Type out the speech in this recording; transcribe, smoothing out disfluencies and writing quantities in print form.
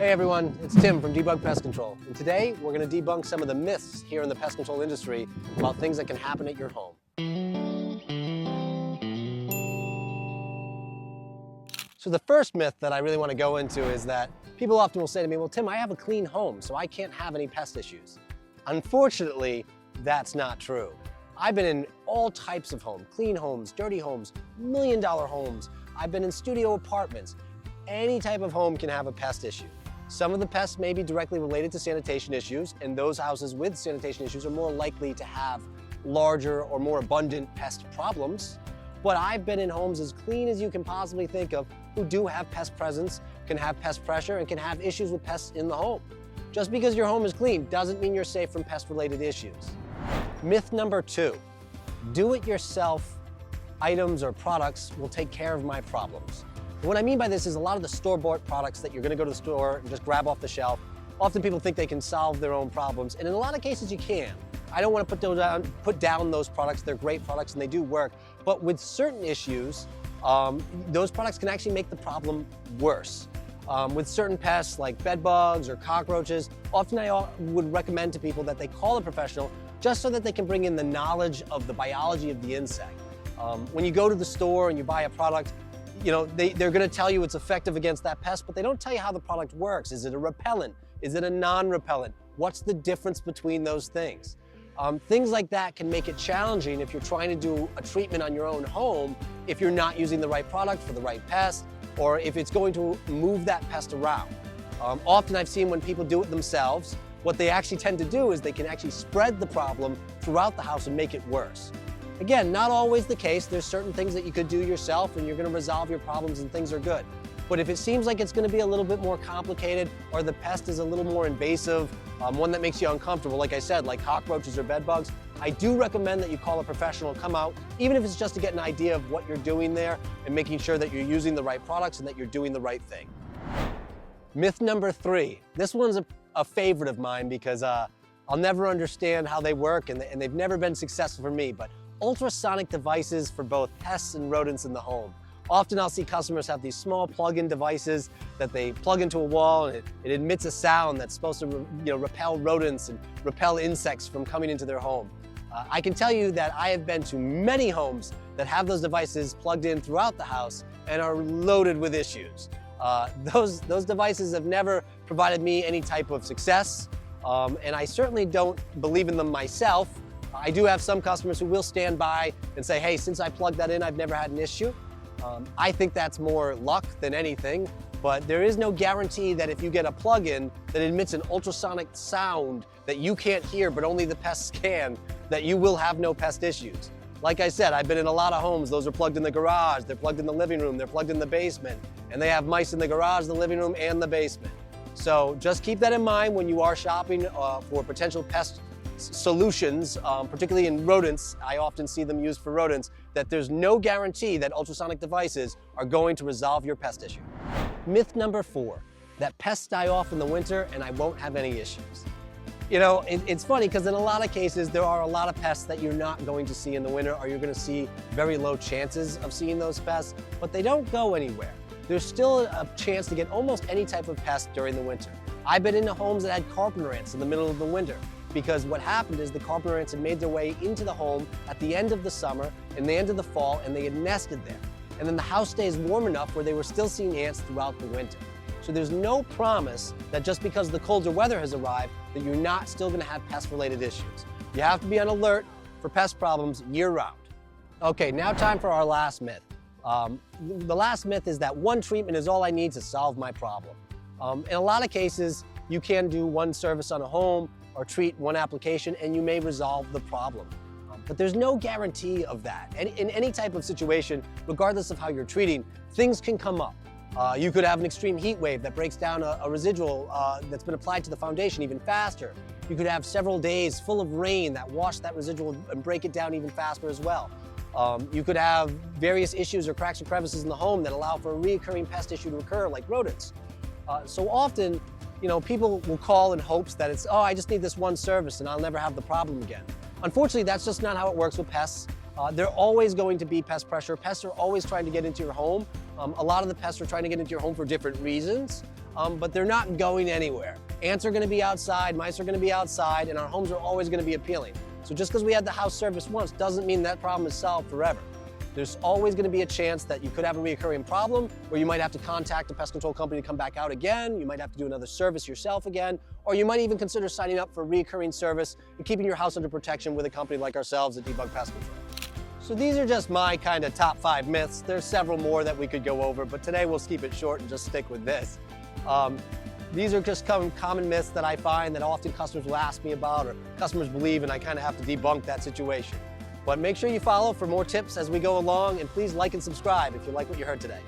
Hey everyone, it's Tim from Debug Pest Control, and today we're going to debunk some of the myths here in the pest control industry about things that can happen at your home. So the first myth that I really want to go into is that people often will say to me, well Tim, I have a clean home, so I can't have any pest issues. Unfortunately, that's not true. I've been in all types of homes, clean homes, dirty homes, million-dollar homes. I've been in studio apartments. Any type of home can have a pest issue. Some of the pests may be directly related to sanitation issues, and those houses with sanitation issues are more likely to have larger or more abundant pest problems. But I've been in homes as clean as you can possibly think of who do have pest presence, can have pest pressure, and can have issues with pests in the home. Just because your home is clean doesn't mean you're safe from pest-related issues. Myth number 2, do-it-yourself items or products will take care of my problems. What I mean by this is a lot of the store-bought products that you're going to go to the store and just grab off the shelf, often people think they can solve their own problems, and in a lot of cases you can. I don't want to put down those products. They're great products and they do work, but with certain issues, those products can actually make the problem worse. With certain pests like bed bugs or cockroaches, often I would recommend to people that they call a professional just so that they can bring in the knowledge of the biology of the insect. When you go to the store and you buy a product, they're going to tell you it's effective against that pest, but they don't tell you how the product works. Is it a repellent? Is it a non-repellent? What's the difference between those things? Things like that can make it challenging if you're trying to do a treatment on your own home if you're not using the right product for the right pest, or if it's going to move that pest around. Often I've seen when people do it themselves, what they actually tend to do is they can actually spread the problem throughout the house and make it worse. Again, not always the case. There's certain things that you could do yourself and you're going to resolve your problems and things are good. But if it seems like it's going to be a little bit more complicated or the pest is a little more invasive, one that makes you uncomfortable, like I said, like cockroaches or bed bugs, I do recommend that you call a professional, come out, even if it's just to get an idea of what you're doing there and making sure that you're using the right products and that you're doing the right thing. Myth number 3. This one's a favorite of mine because I'll never understand how they work and they've never been successful for me, but ultrasonic devices for both pests and rodents in the home. Often I'll see customers have these small plug-in devices that they plug into a wall and it emits a sound that's supposed to repel rodents and repel insects from coming into their home. I can tell you that I have been to many homes that have those devices plugged in throughout the house and are loaded with issues. Those devices have never provided me any type of success, and I certainly don't believe in them myself. I do have some customers who will stand by and say, hey, since I plugged that in, I've never had an issue. I think that's more luck than anything, but there is no guarantee that if you get a plug-in that emits an ultrasonic sound that you can't hear but only the pests can, that you will have no pest issues. Like I said, I've been in a lot of homes. Those are plugged in the garage, they're plugged in the living room, they're plugged in the basement, and they have mice in the garage, the living room, and the basement. So just keep that in mind when you are shopping for potential pest solutions, particularly in rodents. I often see them used for rodents, that there's no guarantee that ultrasonic devices are going to resolve your pest issue. Myth number 4, that pests die off in the winter and I won't have any issues. It's funny because in a lot of cases, there are a lot of pests that you're not going to see in the winter, or you're going to see very low chances of seeing those pests, but they don't go anywhere. There's still a chance to get almost any type of pest during the winter. I've been into homes that had carpenter ants in the middle of the winter, because what happened is the carpenter ants had made their way into the home at the end of the summer and the end of the fall, and they had nested there. And then the house stays warm enough where they were still seeing ants throughout the winter. So there's no promise that just because the colder weather has arrived that you're not still going to have pest-related issues. You have to be on alert for pest problems year-round. Okay, now time for our last myth. The last myth is that one treatment is all I need to solve my problem. In a lot of cases, you can do one service on a home or treat one application and you may resolve the problem. But there's no guarantee of that. In any type of situation, regardless of how you're treating, things can come up. You could have an extreme heat wave that breaks down a residual that's been applied to the foundation even faster. You could have several days full of rain that wash that residual and break it down even faster as well. You could have various issues or cracks or crevices in the home that allow for a recurring pest issue to occur, like rodents. So often, people will call in hopes that it's, oh, I just need this one service and I'll never have the problem again. Unfortunately, that's just not how it works with pests. They're always going to be pest pressure. Pests are always trying to get into your home. A lot of the pests are trying to get into your home for different reasons. but they're not going anywhere. Ants are gonna be outside, mice are gonna be outside, and our homes are always gonna be appealing. So just because we had the house serviced once doesn't mean that problem is solved forever. There's always gonna be a chance that you could have a recurring problem, or you might have to contact a pest control company to come back out again, you might have to do another service yourself again, or you might even consider signing up for a recurring service and keeping your house under protection with a company like ourselves at Debug Pest Control. So these are just my kind of top 5 myths. There's several more that we could go over, but today we'll keep it short and just stick with this. These are just common myths that I find that often customers will ask me about or customers believe, and I kind of have to debunk that situation. But make sure you follow for more tips as we go along, and please like and subscribe if you like what you heard today.